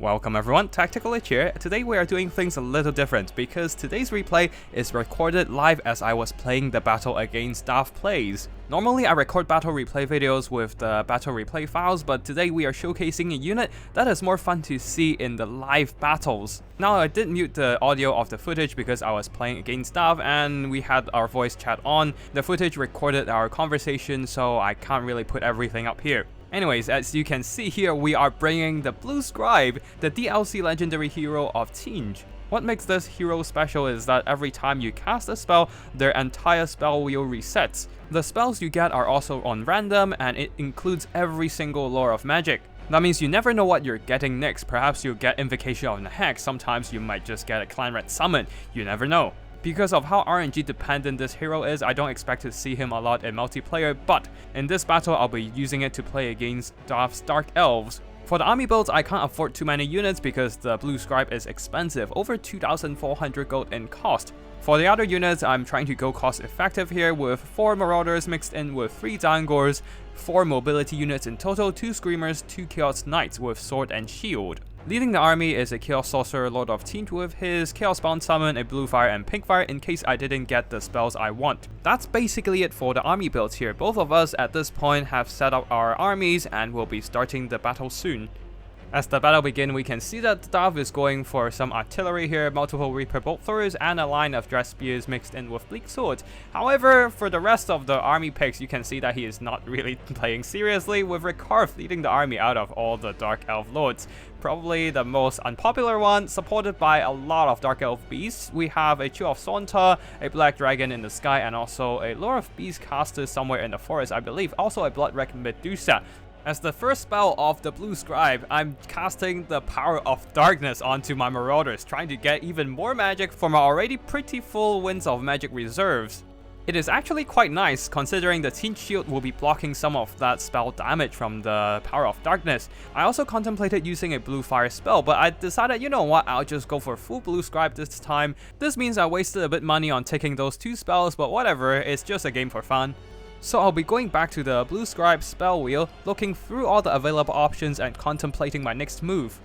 Welcome everyone, Tactical Itch here. Today we are doing things a little different because today's replay is recorded live as I was playing the battle against Daft Plays. Normally I record battle replay videos with the battle replay files, but today we are showcasing a unit that is more fun to see in the live battles. Now I did mute the audio of the footage because I was playing against Daft and we had our voice chat on. The footage recorded our conversation, so I can't really put everything up here. Anyways, as you can see here, we are bringing the Blue Scribe, the DLC legendary hero of Tzeentch. What makes this hero special is that every time you cast a spell, their entire spell wheel resets. The spells you get are also on random, and it includes every single lore of magic. That means you never know what you're getting next. Perhaps you'll get Invocation of the Hex, sometimes you might just get a Clan Red Summon, you never know. Because of how RNG dependent this hero is, I don't expect to see him a lot in multiplayer, but in this battle I'll be using it to play against Daft's Dark Elves. For the army builds, I can't afford too many units because the Blue Scribe is expensive, over 2,400 gold in cost. For the other units, I'm trying to go cost effective here with 4 Marauders mixed in with 3 Dangors, 4 mobility units in total, 2 Screamers, 2 Chaos Knights with sword and shield. Leading the army is a Chaos Sorcerer Lord of Tzeentch with his Chaos Bound Summon, a Blue Fire and Pink Fire in case I didn't get the spells I want. That's basically it for the army builds here. Both of us at this point have set up our armies and will be starting the battle soon. As the battle begins, we can see that Daft is going for some artillery here, multiple Reaper Bolt Throwers and a line of Dress Spears mixed in with Bleak Swords. However, for the rest of the army picks, you can see that he is not really playing seriously, with Recarve leading the army out of all the Dark Elf Lords. Probably the most unpopular one, supported by a lot of Dark Elf Beasts. We have a Chill of Saunter, a Black Dragon in the sky, and also a Lore of Beast caster somewhere in the forest, I believe. Also a Blood-Wrecked Medusa. As the first spell of the Blue Scribe, I'm casting the Power of Darkness onto my Marauders, trying to get even more magic from our already pretty full Winds of Magic reserves. It is actually quite nice, considering the Tzeentch shield will be blocking some of that spell damage from the Power of Darkness. I also contemplated using a Blue Fire spell, but I decided, you know what, I'll just go for full Blue Scribe this time. This means I wasted a bit money on taking those 2 spells, but whatever, it's just a game for fun. So I'll be going back to the Blue Scribe spell wheel, looking through all the available options and contemplating my next move.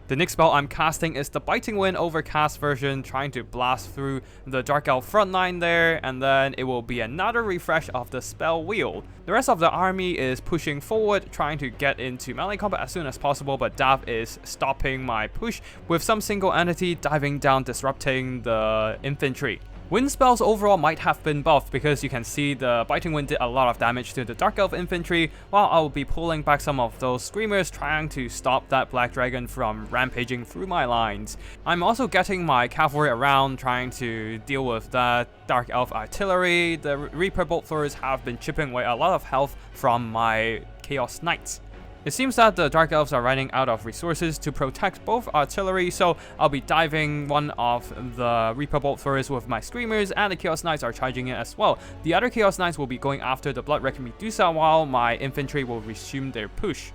The next spell I'm casting is the Biting Wind Overcast version, trying to blast through the Dark Elf frontline there, and then it will be another refresh of the spell wheel. The rest of the army is pushing forward, trying to get into melee combat as soon as possible, but Daft is stopping my push with some single entity diving down, disrupting the infantry. Wind spells overall might have been buffed because you can see the Biting Wind did a lot of damage to the Dark Elf infantry, while I will be pulling back some of those Screamers trying to stop that Black Dragon from rampaging through my lines. I'm also getting my cavalry around trying to deal with that Dark Elf artillery. The Reaper Bolt Throwers have been chipping away a lot of health from my Chaos Knights. It seems that the Dark Elves are running out of resources to protect both artillery, so I'll be diving one of the Reaper Bolt Throwers with my Screamers, and the Chaos Knights are charging it as well. The other Chaos Knights will be going after the Blood-Wrecked Medusa, while my infantry will resume their push.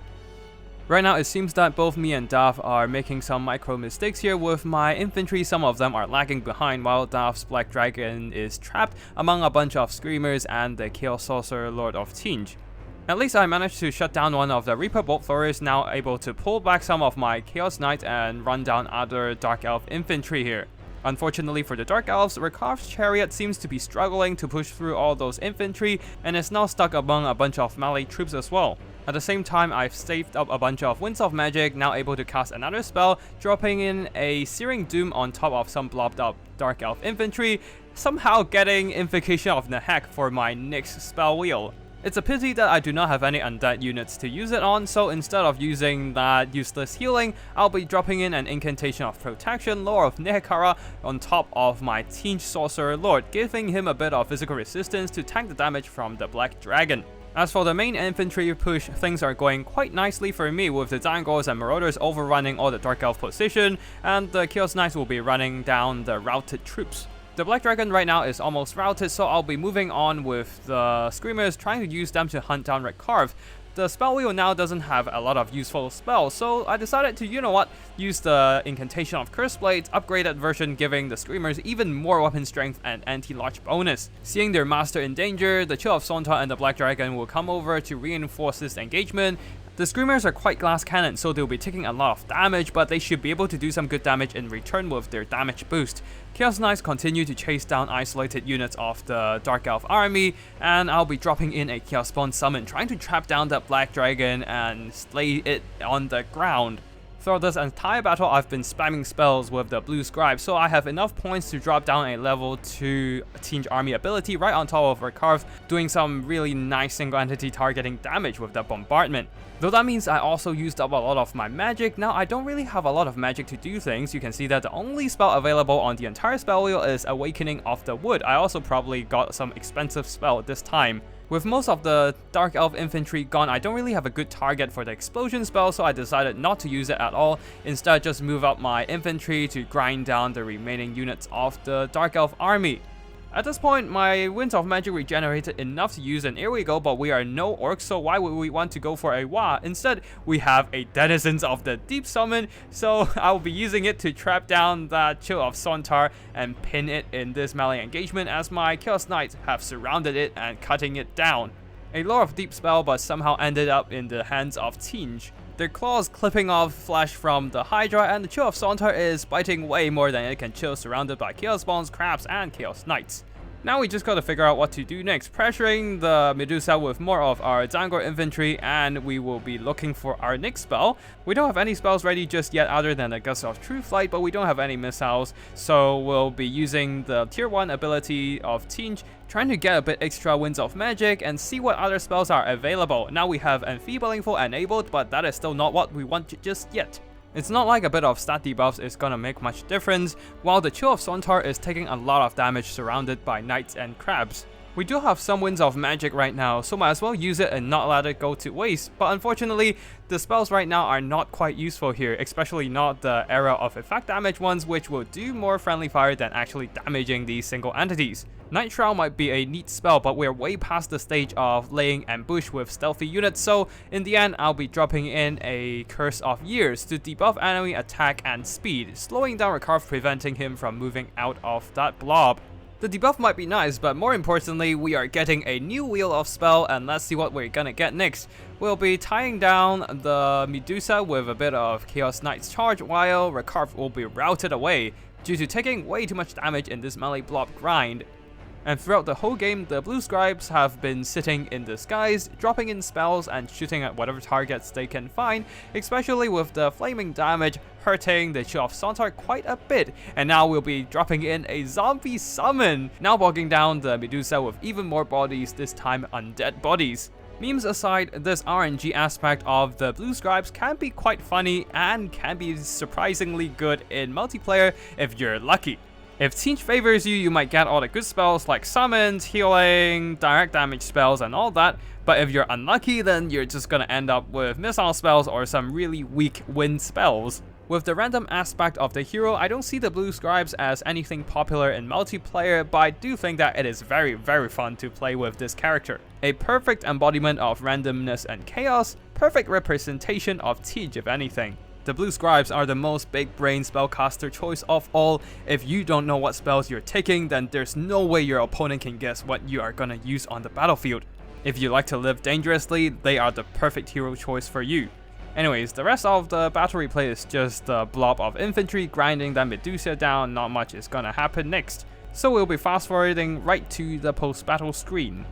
Right now, it seems that both me and Daft are making some micro mistakes here with my infantry. Some of them are lagging behind, while Daft's Black Dragon is trapped among a bunch of Screamers and the Chaos Sorcerer Lord of Tzeentch. At least I managed to shut down one of the Reaper Bolt Throwers, now able to pull back some of my Chaos Knights and run down other Dark Elf infantry here. Unfortunately for the Dark Elves, Recarve's Chariot seems to be struggling to push through all those infantry and is now stuck among a bunch of melee troops as well. At the same time, I've saved up a bunch of Winds of Magic, now able to cast another spell, dropping in a Searing Doom on top of some blobbed up Dark Elf infantry, somehow getting Invocation of the Hex for my next spell wheel. It's a pity that I do not have any undead units to use it on, so instead of using that useless healing, I'll be dropping in an Incantation of Protection, Lore of Nehekara, on top of my Tzeentch Sorcerer Lord, giving him a bit of physical resistance to tank the damage from the Black Dragon. As for the main infantry push, things are going quite nicely for me, with the Dangors and Marauders overrunning all the Dark Elf position, and the Chaos Knights will be running down the routed troops. The Black Dragon right now is almost routed, so I'll be moving on with the Screamers, trying to use them to hunt down Recarve. The spell wheel now doesn't have a lot of useful spells, so I decided to, you know what, use the Incantation of Curse Blades, upgraded version, giving the Screamers even more weapon strength and anti-large bonus. Seeing their master in danger, the Chill of Saunter and the Black Dragon will come over to reinforce this engagement. The Screamers are quite glass cannon, so they'll be taking a lot of damage, but they should be able to do some good damage in return with their damage boost. Chaos Knights continue to chase down isolated units of the Dark Elf army, and I'll be dropping in a Chaos Spawn summon, trying to trap down that Black Dragon and slay it on the ground. Throughout this entire battle, I've been spamming spells with the Blue Scribe, so I have enough points to drop down a level 2 Tzeentch army ability right on top of Recarve, doing some really nice single entity targeting damage with the bombardment. Though that means I also used up a lot of my magic. Now I don't really have a lot of magic to do things. You can see that the only spell available on the entire spell wheel is Awakening of the Wood. I also probably got some expensive spell this time. With most of the Dark Elf infantry gone, I don't really have a good target for the explosion spell, so I decided not to use it at all. Instead, just move up my infantry to grind down the remaining units of the Dark Elf army. At this point, my Winds of Magic regenerated enough to use an Here We Go, but we are no orcs, so why would we want to go for a Wa? Instead, we have a Denizens of the Deep summon, so I will be using it to trap down that Chill of Sontar and pin it in this melee engagement as my Chaos Knights have surrounded it and cutting it down. A Lore of Deep spell, but somehow ended up in the hands of Tzeentch. Their claws clipping off flesh from the Hydra, and the Chill of Sontar is biting way more than it can chill, surrounded by Chaos Spawns, Crabs, and Chaos Knights. Now we just gotta figure out what to do next, pressuring the Medusa with more of our Zangor infantry, and we will be looking for our next spell. We don't have any spells ready just yet other than a Gust of True Flight, but we don't have any missiles, so we'll be using the tier 1 ability of Tzeentch, trying to get a bit extra Winds of Magic and see what other spells are available. Now we have Enfeebling Foe enabled, but that is still not what we want just yet. It's not like a bit of stat debuffs is gonna make much difference, while the Chill of Sontar is taking a lot of damage surrounded by Knights and Crabs. We do have some Winds of Magic right now, so might as well use it and not let it go to waste, but unfortunately, the spells right now are not quite useful here, especially not the Era of Effect damage ones, which will do more friendly fire than actually damaging these single entities. Night Shroud might be a neat spell, but we're way past the stage of laying ambush with stealthy units, so in the end, I'll be dropping in a Curse of Years to debuff enemy attack and speed, slowing down Recarve, preventing him from moving out of that blob. The debuff might be nice, but more importantly, we are getting a new wheel of spell, and let's see what we're gonna get next. We'll be tying down the Medusa with a bit of Chaos Knight's charge, while Recarve will be routed away, due to taking way too much damage in this melee blob grind. And throughout the whole game, the Blue Scribes have been sitting in the skies, dropping in spells and shooting at whatever targets they can find, especially with the flaming damage hurting the Chill of Sontar quite a bit. And now we'll be dropping in a zombie summon, now bogging down the Medusa with even more bodies, this time undead bodies. Memes aside, this RNG aspect of the Blue Scribes can be quite funny and can be surprisingly good in multiplayer if you're lucky. If Tzeentch favors you, you might get all the good spells like summons, healing, direct damage spells and all that, but if you're unlucky, then you're just gonna end up with missile spells or some really weak wind spells. With the random aspect of the hero, I don't see the Blue Scribes as anything popular in multiplayer, but I do think that it is very fun to play with this character. A perfect embodiment of randomness and chaos, perfect representation of Tzeentch if anything. The Blue Scribes are the most big brain spellcaster choice of all. If you don't know what spells you're taking, then there's no way your opponent can guess what you are gonna use on the battlefield. If you like to live dangerously, they are the perfect hero choice for you. Anyways, the rest of the battle replay is just a blob of infantry grinding that Medusa down, not much is gonna happen next. So we'll be fast forwarding right to the post-battle screen.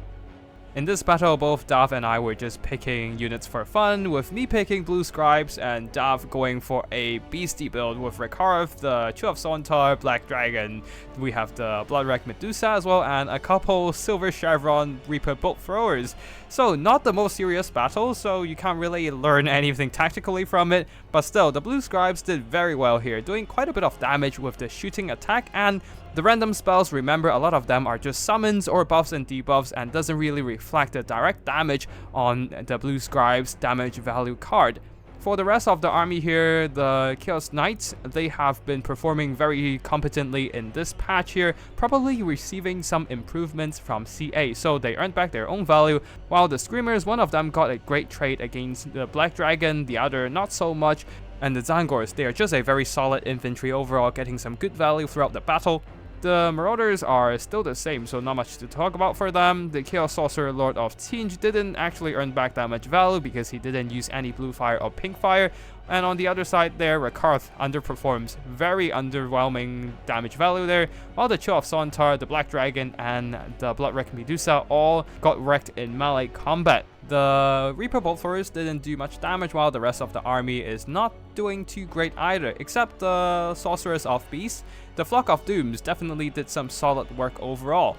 In this battle, both Dav and I were just picking units for fun, with me picking Blue Scribes and Dav going for a beastie build with Recarve, the Chill of Sontar, Black Dragon. We have the Bloodwreck Medusa as well, and a couple Silver Chevron Reaper Bolt Throwers. So not the most serious battle, so you can't really learn anything tactically from it, but still, the Blue Scribes did very well here, doing quite a bit of damage with the shooting attack, and the random spells, remember, a lot of them are just summons or buffs and debuffs and doesn't really reflect the direct damage on the Blue Scribe's damage value card. For the rest of the army here, the Chaos Knights, they have been performing very competently in this patch here, probably receiving some improvements from CA, so they earned back their own value, while the Screamers, one of them got a great trade against the Black Dragon, the other not so much, and the Zangors, they are just a very solid infantry overall, getting some good value throughout the battle. The Marauders are still the same, so not much to talk about for them. The Chaos Sorcerer Lord of Tzeentch didn't actually earn back that much value because he didn't use any blue fire or pink fire. And on the other side there, Rakarth underperforms, very underwhelming damage value there, while the Chill of Sontar, the Black Dragon, and the Bloodwreck Medusa all got wrecked in melee combat. The Reaper Boltforce didn't do much damage, while the rest of the army is not doing too great either, except the Sorceress of Beasts. The Flock of Dooms definitely did some solid work overall.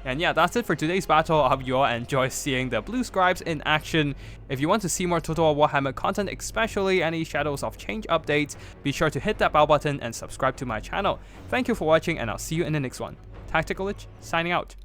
And yeah, that's it for today's battle. I hope you all enjoy seeing the Blue Scribes in action. If you want to see more Total War Warhammer content, especially any Shadows of Change updates, be sure to hit that bell button and subscribe to my channel. Thank you for watching, and I'll see you in the next one. Tactical Lich, signing out.